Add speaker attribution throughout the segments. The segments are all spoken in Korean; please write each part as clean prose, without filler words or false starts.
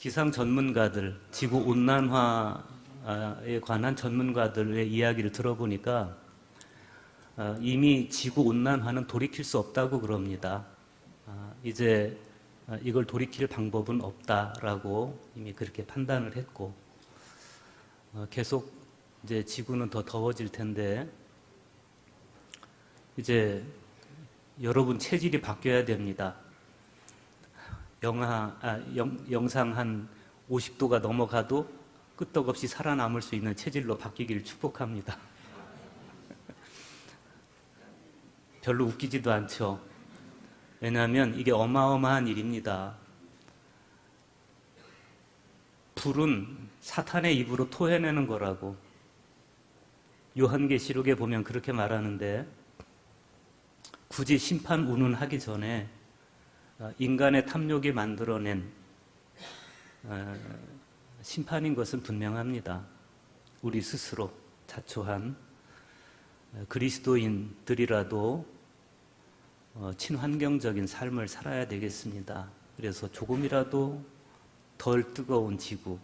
Speaker 1: 기상 전문가들, 지구 온난화에 관한 전문가들의 이야기를 들어보니까 이미 지구 온난화는 돌이킬 수 없다고 그럽니다. 이제 이걸 돌이킬 방법은 없다라고 이미 그렇게 판단을 했고, 계속 이제 지구는 더 더워질 텐데, 이제 여러분 체질이 바뀌어야 됩니다. 영상 한 50도가 넘어가도 끄떡없이 살아남을 수 있는 체질로 바뀌기를 축복합니다. 별로 웃기지도 않죠. 왜냐하면 이게 어마어마한 일입니다. 불은 사탄의 입으로 토해내는 거라고 요한계시록에 보면 그렇게 말하는데, 굳이 심판 운운하기 전에 인간의 탐욕이 만들어낸 심판인 것은 분명합니다. 우리 스스로 자초한 그리스도인들이라도 친환경적인 삶을 살아야 되겠습니다. 그래서 조금이라도 덜 뜨거운 지구,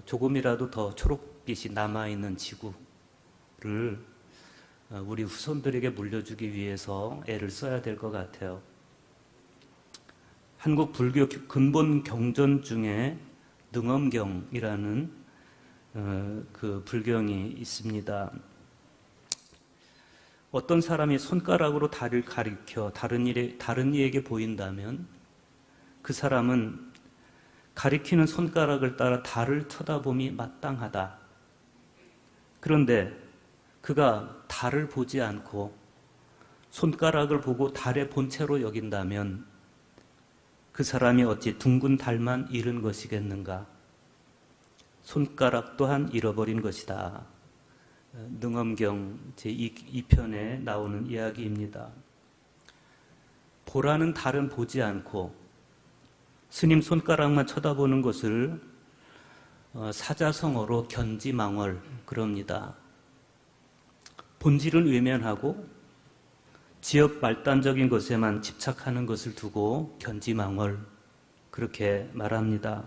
Speaker 1: 조금이라도 더 초록빛이 남아있는 지구를 우리 후손들에게 물려주기 위해서 애를 써야 될 것 같아요. 한국 불교 근본 경전 중에 능엄경이라는 그 불경이 있습니다. 어떤 사람이 손가락으로 달을 가리켜 다른 이에게 보인다면 그 사람은 가리키는 손가락을 따라 달을 쳐다봄이 마땅하다. 그런데 그가 달을 보지 않고 손가락을 보고 달의 본체로 여긴다면 그 사람이 어찌 둥근 달만 잃은 것이겠는가? 손가락 또한 잃어버린 것이다. 능엄경 제2편에 나오는 이야기입니다. 보라는 달은 보지 않고 스님 손가락만 쳐다보는 것을 사자성어로 견지망월 그럽니다. 본질은 외면하고 지역 말단적인 것에만 집착하는 것을 두고 견지망월 그렇게 말합니다.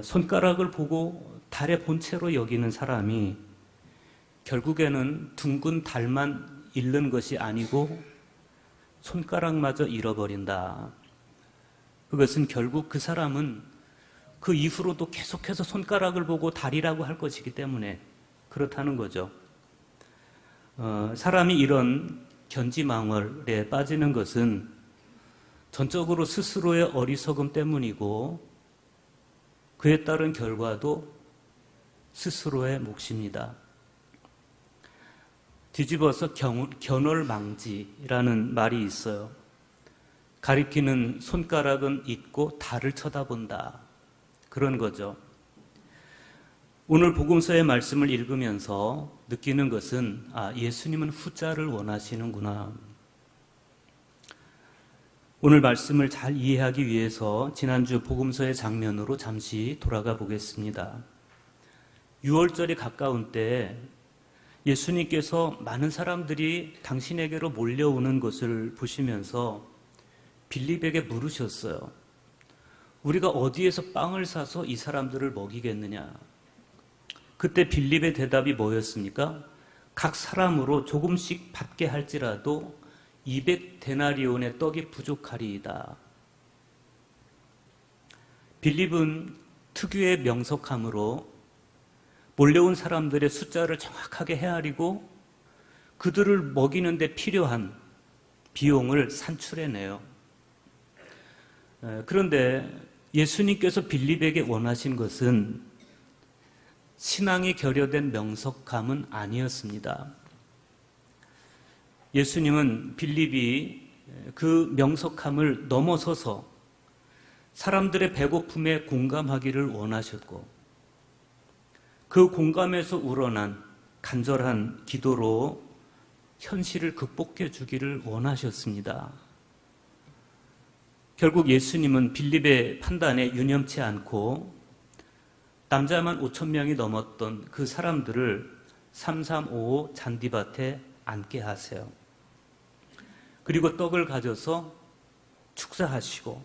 Speaker 1: 손가락을 보고 달의 본체로 여기는 사람이 결국에는 둥근 달만 잃는 것이 아니고 손가락마저 잃어버린다. 그것은 결국 그 사람은 그 이후로도 계속해서 손가락을 보고 달이라고 할 것이기 때문에 그렇다는 거죠. 사람이 이런 견지망월에 빠지는 것은 전적으로 스스로의 어리석음 때문이고 그에 따른 결과도 스스로의 몫입니다. 뒤집어서 견월망지라는 말이 있어요. 가리키는 손가락은 잊고 달을 쳐다본다. 그런 거죠. 오늘 복음서의 말씀을 읽으면서 느끼는 것은 예수님은 후자를 원하시는구나. 오늘 말씀을 잘 이해하기 위해서 지난주 복음서의 장면으로 잠시 돌아가 보겠습니다. 6월절이 가까운 때 예수님께서 많은 사람들이 당신에게로 몰려오는 것을 보시면서 빌립에게 물으셨어요. 우리가 어디에서 빵을 사서 이 사람들을 먹이겠느냐? 그때 빌립의 대답이 뭐였습니까? 각 사람으로 조금씩 받게 할지라도 200데나리온의 떡이 부족하리이다. 빌립은 특유의 명석함으로 몰려온 사람들의 숫자를 정확하게 헤아리고 그들을 먹이는 데 필요한 비용을 산출해내요. 그런데 예수님께서 빌립에게 원하신 것은 신앙이 결여된 명석함은 아니었습니다. 예수님은 빌립이 그 명석함을 넘어서서 사람들의 배고픔에 공감하기를 원하셨고 그 공감에서 우러난 간절한 기도로 현실을 극복해 주기를 원하셨습니다. 결국 예수님은 빌립의 판단에 유념치 않고 남자만 5,000명이 넘었던 그 사람들을 3355 잔디밭에 앉게 하세요. 그리고 떡을 가져서 축사하시고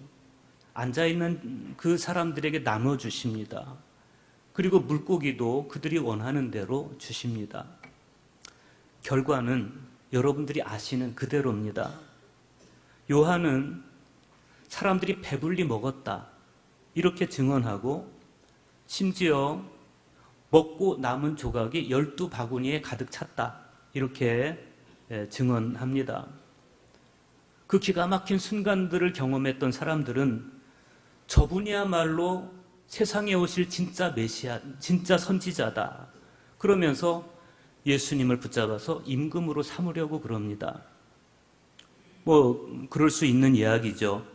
Speaker 1: 앉아있는 그 사람들에게 나눠주십니다. 그리고 물고기도 그들이 원하는 대로 주십니다. 결과는 여러분들이 아시는 그대로입니다. 요한은 사람들이 배불리 먹었다 이렇게 증언하고, 심지어 먹고 남은 조각이 12바구니에 가득 찼다 이렇게 증언합니다. 그 기가 막힌 순간들을 경험했던 사람들은 저분이야말로 세상에 오실 진짜 메시아, 진짜 선지자다 그러면서 예수님을 붙잡아서 임금으로 삼으려고 그럽니다. 그럴 수 있는 이야기죠.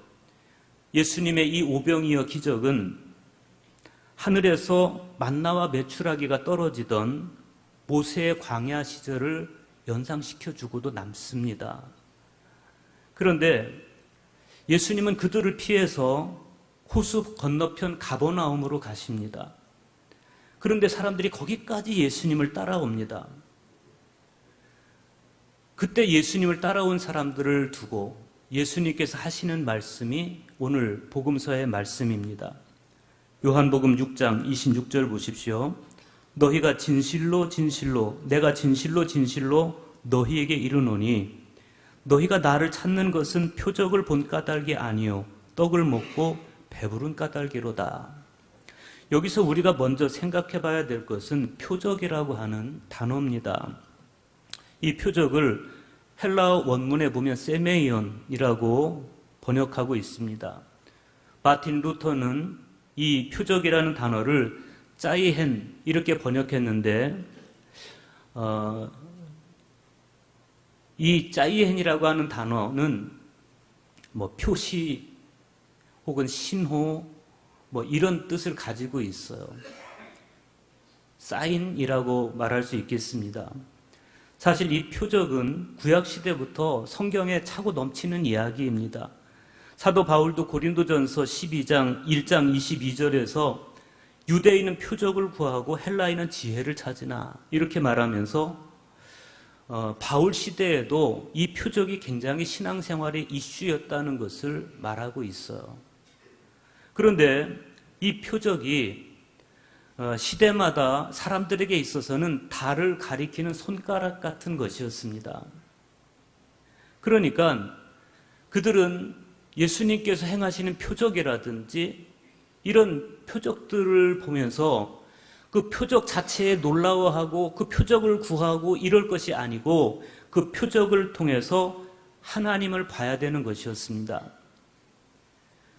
Speaker 1: 예수님의 이 오병이어 기적은 하늘에서 만나와 메추라기가 떨어지던 모세의 광야 시절을 연상시켜주고도 남습니다. 그런데 예수님은 그들을 피해서 호수 건너편 가버나움으로 가십니다. 그런데 사람들이 거기까지 예수님을 따라옵니다. 그때 예수님을 따라온 사람들을 두고 예수님께서 하시는 말씀이 오늘 복음서의 말씀입니다. 요한복음 6장 26절 보십시오. 너희가 진실로 진실로 내가 진실로 진실로 너희에게 이르노니 너희가 나를 찾는 것은 표적을 본 까닭이 아니요 떡을 먹고 배부른 까닭이로다. 여기서 우리가 먼저 생각해 봐야 될 것은 표적이라고 하는 단어입니다. 이 표적을 헬라어 원문에 보면 세메이온이라고 번역하고 있습니다. 마틴 루터는 이 표적이라는 단어를 짜이헨 이렇게 번역했는데, 이 짜이헨이라고 하는 단어는 표시 혹은 신호 이런 뜻을 가지고 있어요. 사인이라고 말할 수 있겠습니다. 사실 이 표적은 구약시대부터 성경에 차고 넘치는 이야기입니다. 사도 바울도 고린도전서 12장 1장 22절에서 유대인은 표적을 구하고 헬라인은 지혜를 찾으나 이렇게 말하면서 바울 시대에도 이 표적이 굉장히 신앙생활의 이슈였다는 것을 말하고 있어요. 그런데 이 표적이 시대마다 사람들에게 있어서는 달을 가리키는 손가락 같은 것이었습니다. 그러니까 그들은 예수님께서 행하시는 표적이라든지 이런 표적들을 보면서 그 표적 자체에 놀라워하고 그 표적을 구하고 이럴 것이 아니고 그 표적을 통해서 하나님을 봐야 되는 것이었습니다.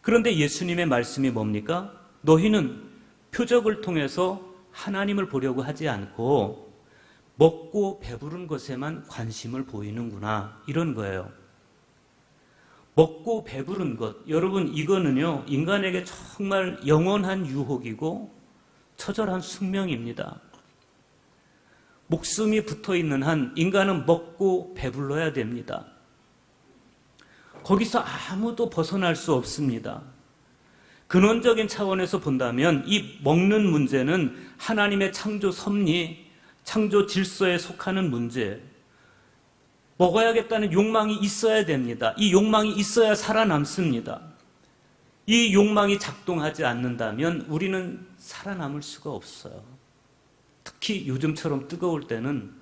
Speaker 1: 그런데 예수님의 말씀이 뭡니까? 너희는 표적을 통해서 하나님을 보려고 하지 않고 먹고 배부른 것에만 관심을 보이는구나, 이런 거예요. 먹고 배부른 것, 여러분 이거는요 인간에게 정말 영원한 유혹이고 처절한 숙명입니다. 목숨이 붙어있는 한 인간은 먹고 배불러야 됩니다. 거기서 아무도 벗어날 수 없습니다. 근원적인 차원에서 본다면 이 먹는 문제는 하나님의 창조 섭리, 창조 질서에 속하는 문제, 먹어야겠다는 욕망이 있어야 됩니다. 이 욕망이 있어야 살아남습니다. 이 욕망이 작동하지 않는다면 우리는 살아남을 수가 없어요. 특히 요즘처럼 뜨거울 때는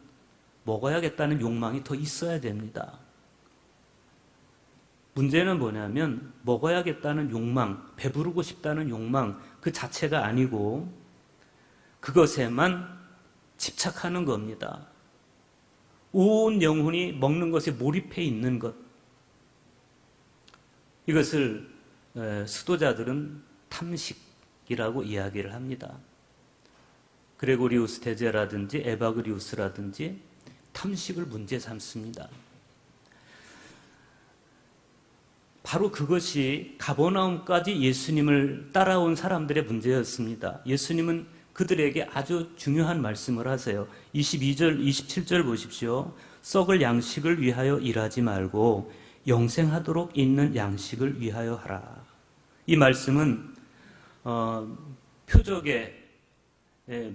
Speaker 1: 먹어야겠다는 욕망이 더 있어야 됩니다. 문제는 뭐냐면 먹어야겠다는 욕망, 배부르고 싶다는 욕망 그 자체가 아니고 그것에만 집착하는 겁니다. 온 영혼이 먹는 것에 몰입해 있는 것. 이것을 수도자들은 탐식이라고 이야기를 합니다. 그레고리우스 대제라든지 에바그리우스라든지 탐식을 문제 삼습니다. 바로 그것이 가버나움까지 예수님을 따라온 사람들의 문제였습니다. 예수님은 그들에게 아주 중요한 말씀을 하세요. 22절, 27절 보십시오. 썩을 양식을 위하여 일하지 말고 영생하도록 있는 양식을 위하여 하라. 이 말씀은 표적에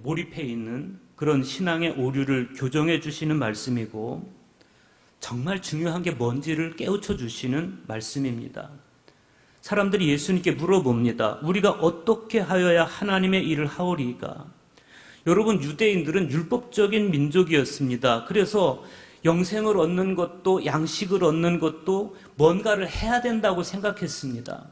Speaker 1: 몰입해 있는 그런 신앙의 오류를 교정해 주시는 말씀이고 정말 중요한 게 뭔지를 깨우쳐 주시는 말씀입니다. 사람들이 예수님께 물어봅니다. 우리가 어떻게 하여야 하나님의 일을 하오리까? 여러분, 유대인들은 율법적인 민족이었습니다. 그래서 영생을 얻는 것도 양식을 얻는 것도 뭔가를 해야 된다고 생각했습니다.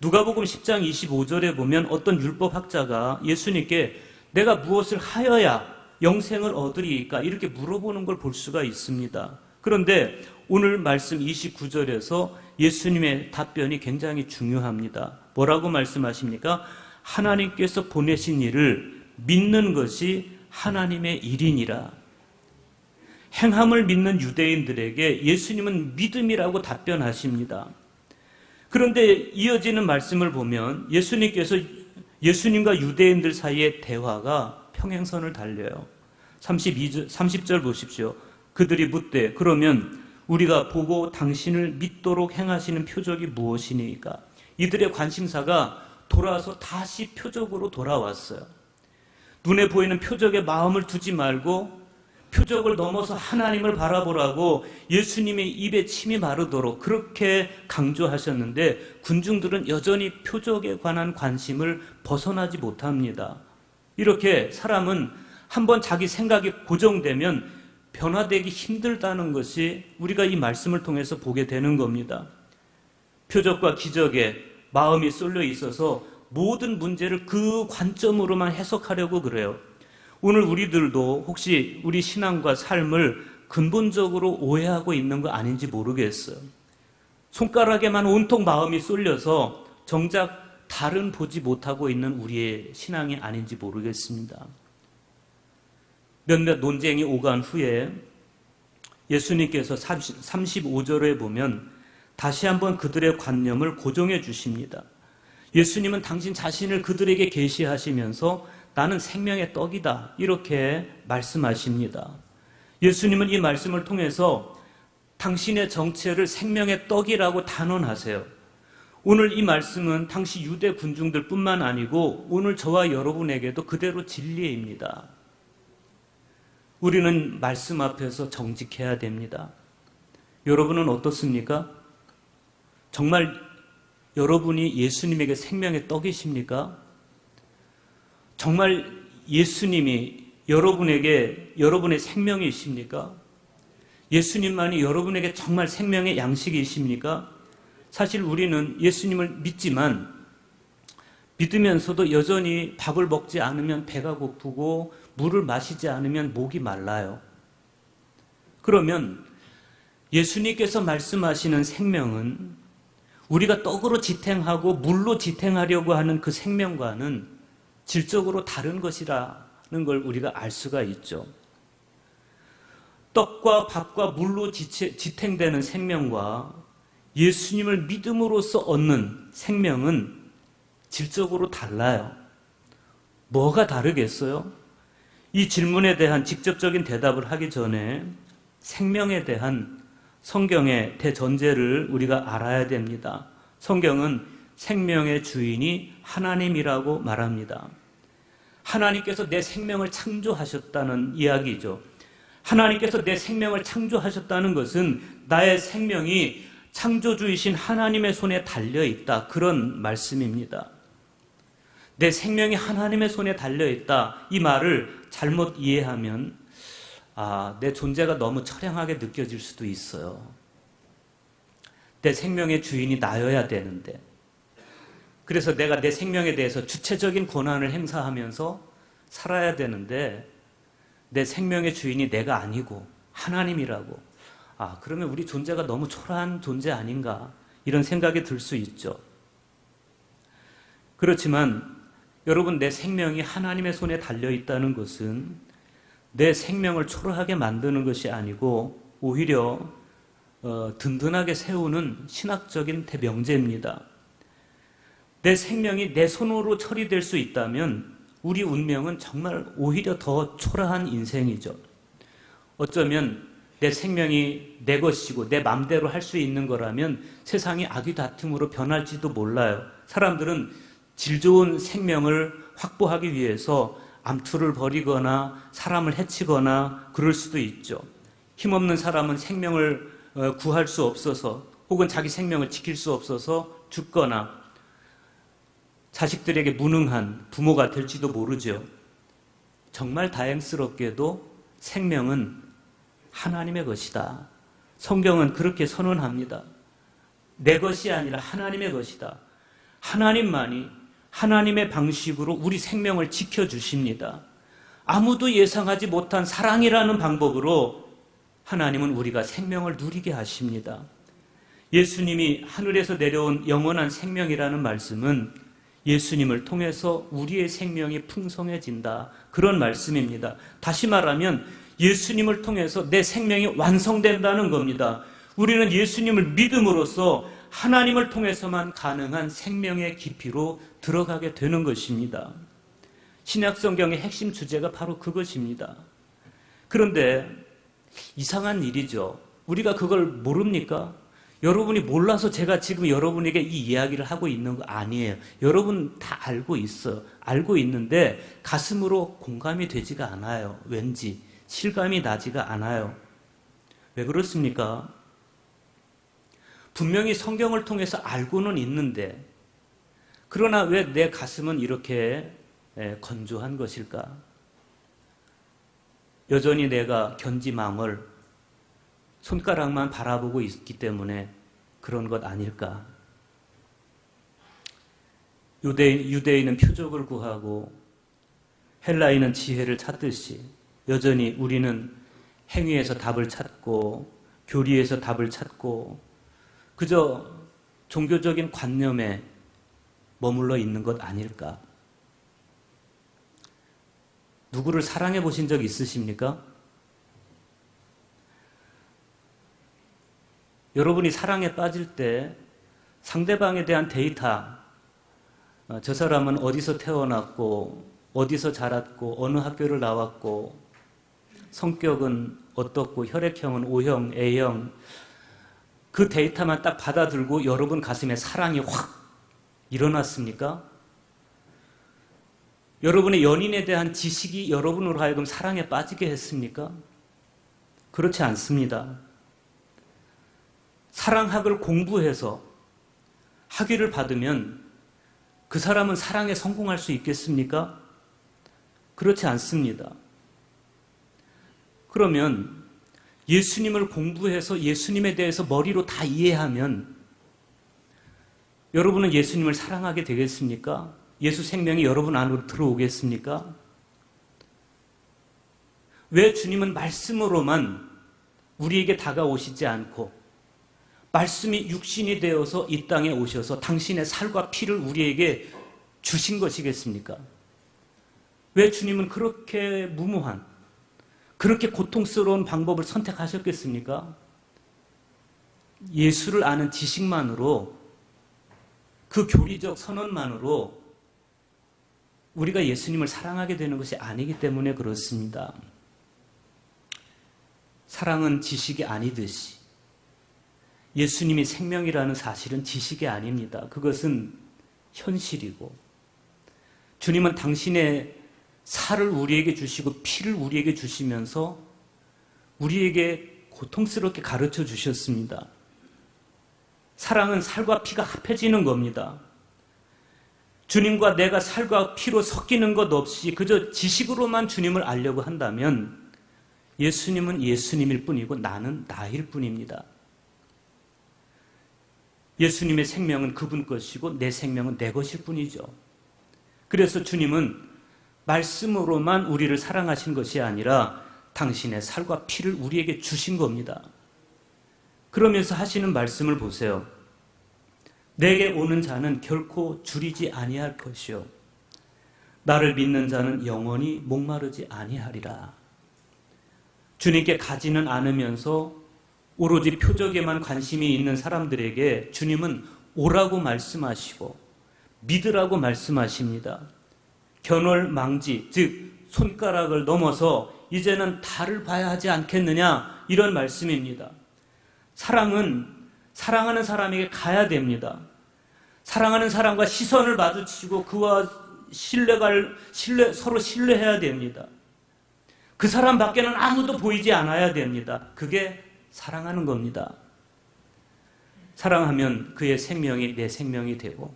Speaker 1: 누가복음 10장 25절에 보면 어떤 율법학자가 예수님께 내가 무엇을 하여야 영생을 얻으리까? 이렇게 물어보는 걸 볼 수가 있습니다. 그런데 오늘 말씀 29절에서 예수님의 답변이 굉장히 중요합니다. 뭐라고 말씀하십니까? 하나님께서 보내신 일을 믿는 것이 하나님의 일이니라. 행함을 믿는 유대인들에게 예수님은 믿음이라고 답변하십니다. 그런데 이어지는 말씀을 보면 예수님과 유대인들 사이의 대화가 평행선을 달려요. 30절 보십시오. 그들이 묻되 그러면 우리가 보고 당신을 믿도록 행하시는 표적이 무엇이니까? 이들의 관심사가 돌아와서 다시 표적으로 돌아왔어요. 눈에 보이는 표적에 마음을 두지 말고 표적을 넘어서 하나님을 바라보라고 예수님의 입에 침이 마르도록 그렇게 강조하셨는데 군중들은 여전히 표적에 관한 관심을 벗어나지 못합니다. 이렇게 사람은 한번 자기 생각이 고정되면 변화되기 힘들다는 것이 우리가 이 말씀을 통해서 보게 되는 겁니다. 표적과 기적에 마음이 쏠려 있어서 모든 문제를 그 관점으로만 해석하려고 그래요. 오늘 우리들도 혹시 우리 신앙과 삶을 근본적으로 오해하고 있는 거 아닌지 모르겠어요. 손가락에만 온통 마음이 쏠려서 정작 달은 보지 못하고 있는 우리의 신앙이 아닌지 모르겠습니다. 몇몇 논쟁이 오간 후에 예수님께서 35절에 보면 다시 한번 그들의 관념을 고정해 주십니다. 예수님은 당신 자신을 그들에게 계시하시면서 나는 생명의 떡이다 이렇게 말씀하십니다. 예수님은 이 말씀을 통해서 당신의 정체를 생명의 떡이라고 단언하세요. 오늘 이 말씀은 당시 유대 군중들 뿐만 아니고 오늘 저와 여러분에게도 그대로 진리입니다. 우리는 말씀 앞에서 정직해야 됩니다. 여러분은 어떻습니까? 정말 여러분이 예수님에게 생명의 떡이십니까? 정말 예수님이 여러분에게 여러분의 생명이십니까? 예수님만이 여러분에게 정말 생명의 양식이십니까? 사실 우리는 예수님을 믿지만 믿으면서도 여전히 밥을 먹지 않으면 배가 고프고 물을 마시지 않으면 목이 말라요. 그러면 예수님께서 말씀하시는 생명은 우리가 떡으로 지탱하고 물로 지탱하려고 하는 그 생명과는 질적으로 다른 것이라는 걸 우리가 알 수가 있죠. 떡과 밥과 물로 지탱되는 생명과 예수님을 믿음으로써 얻는 생명은 질적으로 달라요. 뭐가 다르겠어요? 이 질문에 대한 직접적인 대답을 하기 전에 생명에 대한 성경의 대전제를 우리가 알아야 됩니다. 성경은 생명의 주인이 하나님이라고 말합니다. 하나님께서 내 생명을 창조하셨다는 이야기죠. 하나님께서 내 생명을 창조하셨다는 것은 나의 생명이 창조주이신 하나님의 손에 달려있다. 그런 말씀입니다. 내 생명이 하나님의 손에 달려있다. 이 말을 잘못 이해하면 내 존재가 너무 처량하게 느껴질 수도 있어요. 내 생명의 주인이 나여야 되는데 그래서 내가 내 생명에 대해서 주체적인 권한을 행사하면서 살아야 되는데 내 생명의 주인이 내가 아니고 하나님이라고 그러면 우리 존재가 너무 초라한 존재 아닌가 이런 생각이 들 수 있죠. 그렇지만 여러분 내 생명이 하나님의 손에 달려있다는 것은 내 생명을 초라하게 만드는 것이 아니고 오히려 든든하게 세우는 신학적인 대명제입니다. 내 생명이 내 손으로 처리될 수 있다면 우리 운명은 정말 오히려 더 초라한 인생이죠. 어쩌면 내 생명이 내 것이고 내 맘대로 할 수 있는 거라면 세상이 아귀다툼으로 변할지도 몰라요. 사람들은 질 좋은 생명을 확보하기 위해서 암투를 벌이거나 사람을 해치거나 그럴 수도 있죠. 힘없는 사람은 생명을 구할 수 없어서 혹은 자기 생명을 지킬 수 없어서 죽거나 자식들에게 무능한 부모가 될지도 모르죠. 정말 다행스럽게도 생명은 하나님의 것이다. 성경은 그렇게 선언합니다. 내 것이 아니라 하나님의 것이다. 하나님만이 하나님의 방식으로 우리 생명을 지켜주십니다. 아무도 예상하지 못한 사랑이라는 방법으로 하나님은 우리가 생명을 누리게 하십니다. 예수님이 하늘에서 내려온 영원한 생명이라는 말씀은 예수님을 통해서 우리의 생명이 풍성해진다. 그런 말씀입니다. 다시 말하면 예수님을 통해서 내 생명이 완성된다는 겁니다. 우리는 예수님을 믿음으로써 하나님을 통해서만 가능한 생명의 깊이로 들어가게 되는 것입니다. 신약성경의 핵심 주제가 바로 그것입니다. 그런데 이상한 일이죠. 우리가 그걸 모릅니까? 여러분이 몰라서 제가 지금 여러분에게 이 이야기를 하고 있는 거 아니에요. 여러분 다 알고 있어요. 알고 있는데 가슴으로 공감이 되지가 않아요. 왠지 실감이 나지가 않아요. 왜 그렇습니까? 분명히 성경을 통해서 알고는 있는데 그러나 왜 내 가슴은 이렇게 건조한 것일까? 여전히 내가 견지망을 손가락만 바라보고 있기 때문에 그런 것 아닐까? 유대인은 표적을 구하고 헬라인은 지혜를 찾듯이 여전히 우리는 행위에서 답을 찾고 교리에서 답을 찾고 그저 종교적인 관념에 머물러 있는 것 아닐까? 누구를 사랑해 보신 적 있으십니까? 여러분이 사랑에 빠질 때 상대방에 대한 데이터, 저 사람은 어디서 태어났고 어디서 자랐고 어느 학교를 나왔고 성격은 어떻고 혈액형은 O형, A형 그 데이터만 딱 받아들고 여러분 가슴에 사랑이 확 일어났습니까? 여러분의 연인에 대한 지식이 여러분으로 하여금 사랑에 빠지게 했습니까? 그렇지 않습니다. 사랑학을 공부해서 학위를 받으면 그 사람은 사랑에 성공할 수 있겠습니까? 그렇지 않습니다. 그러면 예수님을 공부해서 예수님에 대해서 머리로 다 이해하면 여러분은 예수님을 사랑하게 되겠습니까? 예수 생명이 여러분 안으로 들어오겠습니까? 왜 주님은 말씀으로만 우리에게 다가오시지 않고 말씀이 육신이 되어서 이 땅에 오셔서 당신의 살과 피를 우리에게 주신 것이겠습니까? 왜 주님은 그렇게 무모한, 그렇게 고통스러운 방법을 선택하셨겠습니까? 예수를 아는 지식만으로, 그 교리적 선언만으로 우리가 예수님을 사랑하게 되는 것이 아니기 때문에 그렇습니다. 사랑은 지식이 아니듯이 예수님이 생명이라는 사실은 지식이 아닙니다. 그것은 현실이고 주님은 당신의 살을 우리에게 주시고 피를 우리에게 주시면서 우리에게 고통스럽게 가르쳐 주셨습니다. 사랑은 살과 피가 합해지는 겁니다. 주님과 내가 살과 피로 섞이는 것 없이 그저 지식으로만 주님을 알려고 한다면 예수님은 예수님일 뿐이고 나는 나일 뿐입니다. 예수님의 생명은 그분 것이고 내 생명은 내 것일 뿐이죠. 그래서 주님은 말씀으로만 우리를 사랑하신 것이 아니라 당신의 살과 피를 우리에게 주신 겁니다. 그러면서 하시는 말씀을 보세요. 내게 오는 자는 결코 줄이지 아니할 것이요 나를 믿는 자는 영원히 목마르지 아니하리라. 주님께 가지는 않으면서 오로지 표적에만 관심이 있는 사람들에게 주님은 오라고 말씀하시고 믿으라고 말씀하십니다. 견월망지, 즉 손가락을 넘어서 이제는 달을 봐야 하지 않겠느냐, 이런 말씀입니다. 사랑은 사랑하는 사람에게 가야 됩니다. 사랑하는 사람과 시선을 마주치고 그와 서로 신뢰해야 됩니다. 그 사람 밖에는 아무도 보이지 않아야 됩니다. 그게 사랑하는 겁니다. 사랑하면 그의 생명이 내 생명이 되고,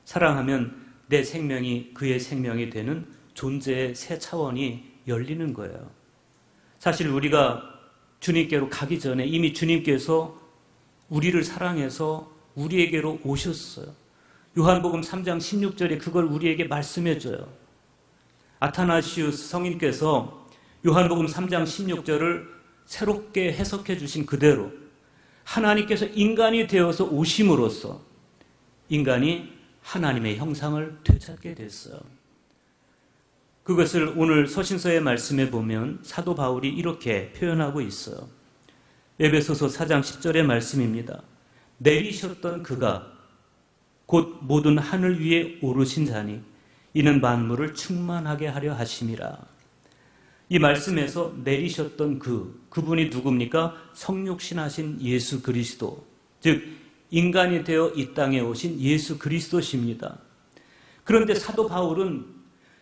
Speaker 1: 사랑하면 내 생명이 그의 생명이 되는 존재의 새 차원이 열리는 거예요. 사실 우리가 주님께로 가기 전에 이미 주님께서 우리를 사랑해서 우리에게로 오셨어요. 요한복음 3장 16절에 그걸 우리에게 말씀해줘요. 아타나시우스 성인께서 요한복음 3장 16절을 새롭게 해석해 주신 그대로 하나님께서 인간이 되어서 오심으로써 인간이 하나님의 형상을 되찾게 됐어요. 그것을 오늘 서신서의 말씀에 보면 사도 바울이 이렇게 표현하고 있어요. 에베소서 4장 10절의 말씀입니다. 내리셨던 그가 곧 모든 하늘 위에 오르신 자니 이는 만물을 충만하게 하려 하심이라. 이 말씀에서 내리셨던 그분이 누굽니까? 성육신하신 예수 그리스도, 즉 인간이 되어 이 땅에 오신 예수 그리스도십니다. 그런데 사도 바울은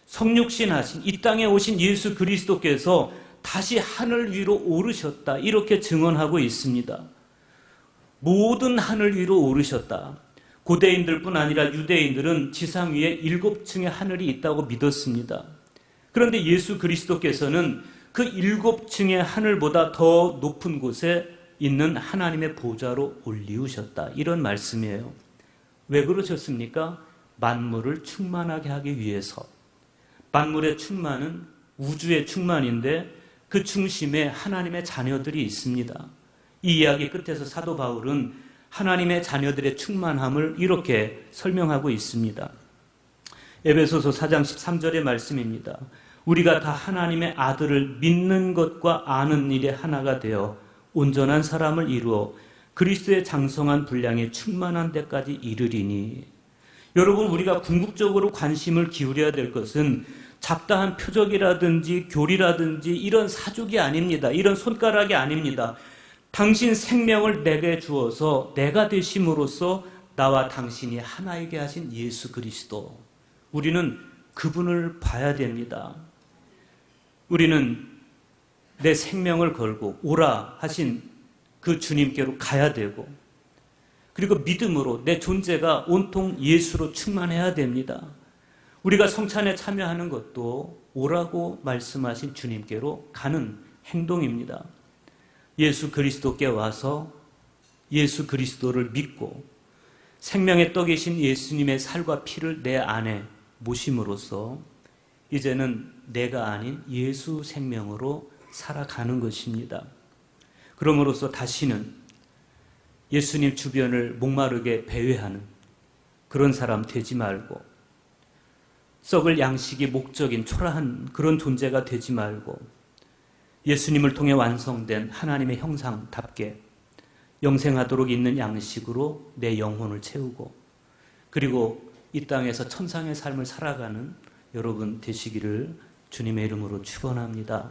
Speaker 1: 성육신하신 이 땅에 오신 예수 그리스도께서 다시 하늘 위로 오르셨다, 이렇게 증언하고 있습니다. 모든 하늘 위로 오르셨다. 고대인들뿐 아니라 유대인들은 지상 위에 7층의 하늘이 있다고 믿었습니다. 그런데 예수 그리스도께서는 그 7층의 하늘보다 더 높은 곳에 있는 하나님의 보좌로 올리우셨다, 이런 말씀이에요. 왜 그러셨습니까? 만물을 충만하게 하기 위해서. 만물의 충만은 우주의 충만인데 그 중심에 하나님의 자녀들이 있습니다. 이 이야기 끝에서 사도 바울은 하나님의 자녀들의 충만함을 이렇게 설명하고 있습니다. 에베소서 4장 13절의 말씀입니다. 우리가 다 하나님의 아들을 믿는 것과 아는 일에 하나가 되어 온전한 사람을 이루어 그리스도의 장성한 분량에 충만한 데까지 이르리니. 여러분, 우리가 궁극적으로 관심을 기울여야 될 것은 잡다한 표적이라든지 교리라든지 이런 사족이 아닙니다. 이런 손가락이 아닙니다. 당신 생명을 내게 주어서 내가 되심으로써 나와 당신이 하나이게 하신 예수 그리스도, 우리는 그분을 봐야 됩니다. 우리는 내 생명을 걸고 오라 하신 그 주님께로 가야 되고, 그리고 믿음으로 내 존재가 온통 예수로 충만해야 됩니다. 우리가 성찬에 참여하는 것도 오라고 말씀하신 주님께로 가는 행동입니다. 예수 그리스도께 와서 예수 그리스도를 믿고 생명의 떡이신 예수님의 살과 피를 내 안에 모심으로써 이제는 내가 아닌 예수 생명으로 살아가는 것입니다. 그럼으로써 다시는 예수님 주변을 목마르게 배회하는 그런 사람 되지 말고, 썩을 양식이 목적인 초라한 그런 존재가 되지 말고, 예수님을 통해 완성된 하나님의 형상답게 영생하도록 있는 양식으로 내 영혼을 채우고, 그리고 이 땅에서 천상의 삶을 살아가는 여러분 되시기를 주님의 이름으로 축원합니다.